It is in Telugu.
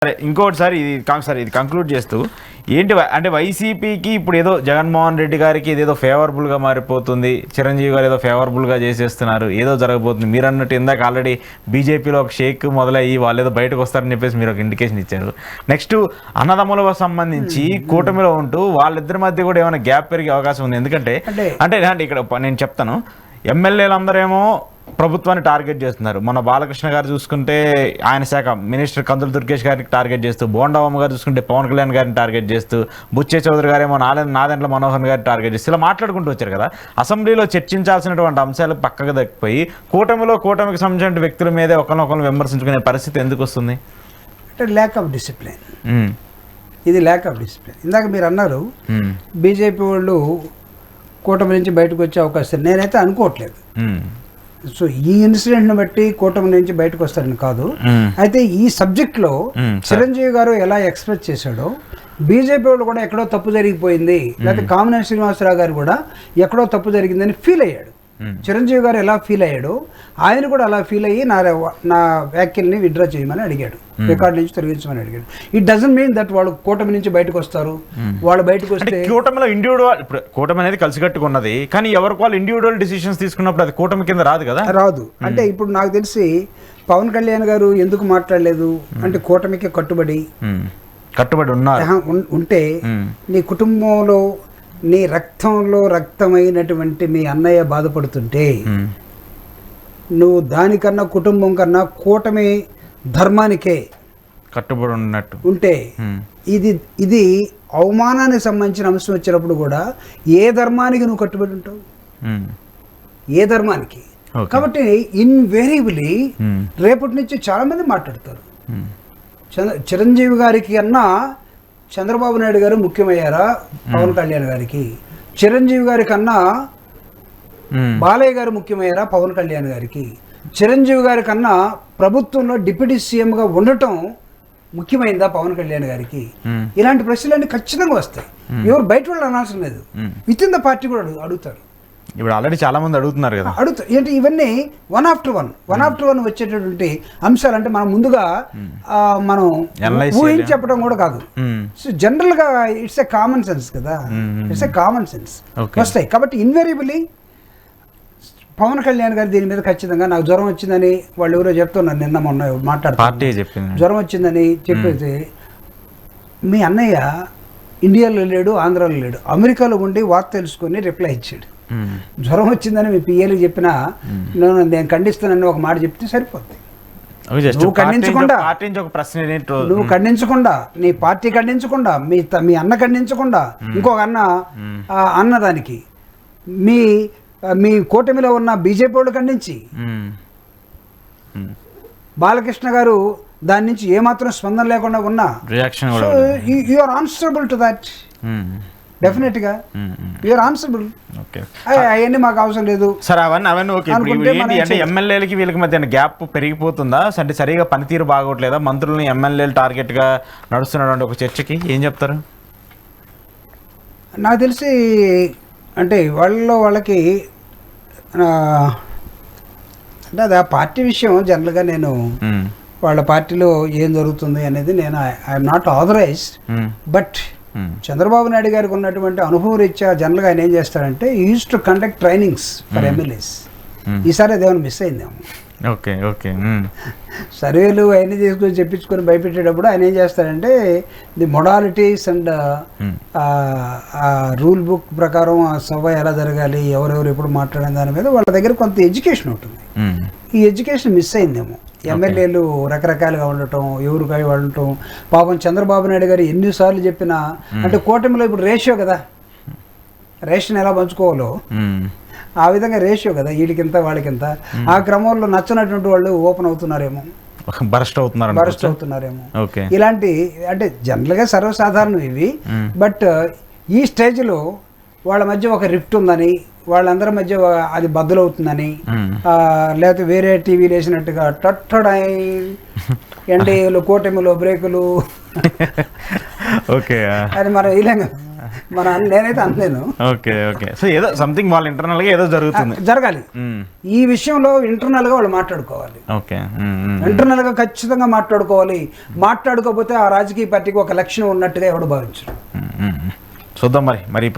సరే ఇంకోటి సార్ ఇది కంక్లూడ్ చేస్తూ ఏంటి అంటే వైసీపీకి ఇప్పుడు ఏదో జగన్మోహన్ రెడ్డి గారికి ఇదేదో ఫేవరబుల్గా మారిపోతుంది, చిరంజీవి గారు ఏదో ఫేవరబుల్గా చేసేస్తున్నారు, ఏదో జరగబోతుంది. మీరు అన్నట్టు ఇందాక ఆల్రెడీ బీజేపీలో ఒక షేక్ మొదలయ్యి వాళ్ళు ఏదో బయటకు వస్తారని చెప్పేసి మీరు ఒక ఇండికేషన్ ఇచ్చారు. నెక్స్ట్ అన్నదమ్ములకు సంబంధించి కూటమిలో ఉంటూ వాళ్ళిద్దరి మధ్య కూడా ఏమైనా గ్యాప్ పెరిగే అవకాశం ఉంది. ఎందుకంటే అంటే ఇక్కడ నేను చెప్తాను, ఎమ్మెల్యేలు అందరేమో ప్రభుత్వాన్ని టార్గెట్ చేస్తున్నారు. మన బాలకృష్ణ గారు చూసుకుంటే ఆయన శాఖ మినిస్టర్ కందుల దుర్గేష్ గారికి టార్గెట్ చేస్తూ, బోండావమ్మ గారు చూసుకుంటే పవన్ కళ్యాణ్ గారిని టార్గెట్ చేస్తూ, బుచ్చే చౌదరి గారేమో నాదెండ్ల మనోహర్ గారిని టార్గెట్ చేస్తూ ఇలా మాట్లాడుకుంటూ వచ్చారు కదా. అసెంబ్లీలో చర్చించాల్సినటువంటి అంశాలు పక్కకు దక్కిపోయి కూటమికి సంబంధించిన వ్యక్తుల మీదే ఒకరినొకరు విమర్శించుకునే పరిస్థితి ఎందుకు వస్తుంది? అంటే ల్యాక్ ఆఫ్ డిసిప్లిన్. ఇది ల్యాక్ ఆఫ్ డిసిప్లిన్. ఇందాక మీరు అన్నారు బీజేపీ వాళ్ళు కూటమి నుంచి బయటకు వచ్చే అవకాశం నేనైతే అనుకోవట్లేదు. సో ఈ ఇన్సిడెంట్ని బట్టి కూటమి నుంచి బయటకు వస్తారని కాదు. అయితే ఈ సబ్జెక్ట్లో చిరంజీవి గారు ఎలా ఎక్స్ప్రెస్ చేశాడో బీజేపీ వాళ్ళు కూడా ఎక్కడో తప్పు జరిగిపోయింది, లేకపోతే కామినేని శ్రీనివాసరావు గారు కూడా ఎక్కడో తప్పు జరిగిందని ఫీల్ అయ్యాడు. చిరంజీవి గారు ఎలా ఫీల్ అయ్యాడు, ఆయన కూడా అలా ఫీల్ అయ్యి నా వ్యాఖ్యల్ని విత్డ్రా చేయమని అడిగాడు, రికార్డు నుంచి తొలగించమని అడిగాడు. ఇట్ డజంట్ మీన్ దట్ వాళ్ళు కూటమి నుంచి బయటకు వస్తారు. వాళ్ళు బయటకు వస్తే కూటమిలో ఇండివిజువల్, ఇప్పుడు కూటమి అనేది కలిసికట్టుకున్నది, కానీ ఎవరికి వాళ్ళు ఇండివిజువల్ డిసిషన్స్ తీసుకున్నప్పుడు అది కూటమి కింద రాదు కదా. రాదు. అంటే ఇప్పుడు నాకు తెలిసి పవన్ కళ్యాణ్ గారు ఎందుకు మాట్లాడలేదు అంటే కూటమికి కట్టుబడి ఉన్నారు. ఉంటే నీ కుటుంబంలో నీ రక్తంలో రక్తమైనటువంటి మీ అన్నయ్య బాధపడుతుంటే నువ్వు దానికన్నా కుటుంబం కన్నా కూటమి ధర్మానికే కట్టుబడి ఉన్నట్టు ఉంటే ఇది అవమానానికి సంబంధించిన అంశం వచ్చినప్పుడు కూడా ఏ ధర్మానికి నువ్వు కట్టుబడి ఉంటావు? ఏ ధర్మానికి? కాబట్టి ఇన్వేరియబుల్లీ రేపటి నుంచి చాలా మంది మాట్లాడతారు, చిరంజీవి గారికి అన్నా చంద్రబాబు నాయుడు గారు ముఖ్యమయ్యారా పవన్ కళ్యాణ్ గారికి, చిరంజీవి గారి కన్నా బాలయ్య గారు ముఖ్యమయ్యారా పవన్ కళ్యాణ్ గారికి, చిరంజీవి గారి కన్నా ప్రభుత్వంలో డిప్యూటీ సీఎంగా ఉండటం ముఖ్యమైందా పవన్ కళ్యాణ్ గారికి? ఇలాంటి ప్రశ్నలన్నీ ఖచ్చితంగా వస్తాయి. ఎవరు బయట వాళ్ళు అనవసరం లేదు, విత్ ఇన్ ద పార్టీ కూడా అడుగుతారు. ఇప్పుడు ఆల్రెడీ చాలా మంది అడుగుతున్నారు కదా. ఏంటి ఇవన్నీ వన్ ఆఫ్టర్ వన్ వచ్చేటటువంటి అంశాలు. అంటే మనం ముందుగా మనం ఊహించి చెప్పడం కూడా కాదు. సో జనరల్ గా ఇట్స్ ఏ కామన్ సెన్స్ కదా, ఇట్స్ ఏ కామన్ సెన్స్ వస్తాయి. కాబట్టి ఇన్వేరియబుల్లీ పవన్ కళ్యాణ్ గారు దీని మీద ఖచ్చితంగా నాకు జ్వరం వచ్చిందని వాళ్ళు ఎవరో చెప్తున్నారు, నిన్న మొన్న మాట్లాడుతున్నారు, జ్వరం వచ్చిందని చెప్పేసి మీ అన్నయ్య ఇండియాలో లేడు, ఆంధ్రాలో లేడు, అమెరికాలో ఉండి వార్త తెలుసుకొని రిప్లై ఇచ్చాడు. జ్వరం వచ్చిందని మీ పిఏలు చెప్పినా నేను ఖండిస్తానని ఒక మాట చెప్తే సరిపోద్ది. నువ్వు ఖండించకుండా నీ పార్టీ ఖండించకుండా మీ అన్న ఖండించకుండా ఇంకొక అన్నదానికి మీ కూటమిలో ఉన్న బీజేపీ వాళ్ళు ఖండించి బాలకృష్ణ గారు దాని నుంచి ఏమాత్రం స్పందన లేకుండా ఉన్నా you are answerable to that. Definite గా యూఆర్ ఆన్సరబుల్. అవన్నీ మాకు అవసరం లేదు సార్. అవన్నీ ఓకే. అంటే ఎమ్మెల్యేలకి వీళ్ళకి మధ్య గ్యాప్ పెరిగిపోతుందా? అంటే సరిగా పనితీరు బాగోట్లేదా? మంత్రులని ఎమ్మెల్యేలు టార్గెట్ గా నడుస్తున్నటువంటి ఒక చర్చకి ఏం చెప్తారు? నాకు తెలిసి అంటే వాళ్ళకి అంటే అది ఆ పార్టీ విషయం. జనరల్గా నేను వాళ్ళ పార్టీలో ఏం జరుగుతుంది అనేది నేను I'm not authorized. But Chandrababu Naidu గారికి ఉన్నటువంటి అనుభవం రీత్యా జనరల్గా ఆయన ఏం చేస్తాడంటే use to conduct trainings for MLAs. ఈసారి అదేమైనా మిస్ అయిందేమో. Okay okay. సర్వేలు అవన్నీ తీసుకొని చెప్పించుకొని భయపెట్టేటప్పుడు ఆయన ఏం చేస్తాడంటే the modalities and rule book ప్రకారం ఆ సభ ఎలా జరగాలి, ఎవరెవరు ఎప్పుడు మాట్లాడే దాని మీద వాళ్ళ దగ్గర కొంత ఎడ్యుకేషన్ ఉంటుంది. ఈ ఎడ్యుకేషన్ మిస్ అయిందేమో. ఎమ్మెల్యేలు రకరకాలుగా ఉండటం, ఎవరికాయ ఉండటం. పాపం చంద్రబాబు నాయుడు గారు ఎన్నిసార్లు చెప్పినా అంటే కూటమిలో ఇప్పుడు రేషియో కదా, రేషన్ ఎలా పంచుకోవాలో ఆ విధంగా రేషియో కదా, వీడికింత వాళ్ళకింత. ఆ క్రమంలో నచ్చినటువంటి వాళ్ళు ఓపెన్ అవుతున్నారేమో, బరస్ట్ అవుతున్నారేమో. ఇలాంటి అంటే జనరల్గా సర్వసాధారణం ఇవి. బట్ ఈ స్టేజ్లో వాళ్ళ మధ్య ఒక రిఫ్ట్ ఉందని, వాళ్ళందరి మధ్య అది బద్దలవుతుందని, లేకపోతే వేరే టీవీ వేసినట్టుగా టట్టడాయి ఎన్డీఏలు కూటమిలో బ్రేకులు ఓకే అది మనం వేయలేం కదా. నేనైతే అనలేను. Okay okay. సో ఏదో సంథింగ్ వాళ్ళ ఇంటర్నల్ గా ఏదో జరుగుతుంది, జరగాలి. ఈ విషయంలో ఇంటర్నల్ గా వాళ్ళు మాట్లాడుకోవాలి. ఓకే. ఇంటర్నల్ గా ఖచ్చితంగా మాట్లాడుకోవాలి. మాట్లాడుకోకపోతే ఆ రాజకీయ పార్టీకి ఒక లక్షణం ఉన్నట్టుగా ఎవడు భావించరు. చూద్దాం మరి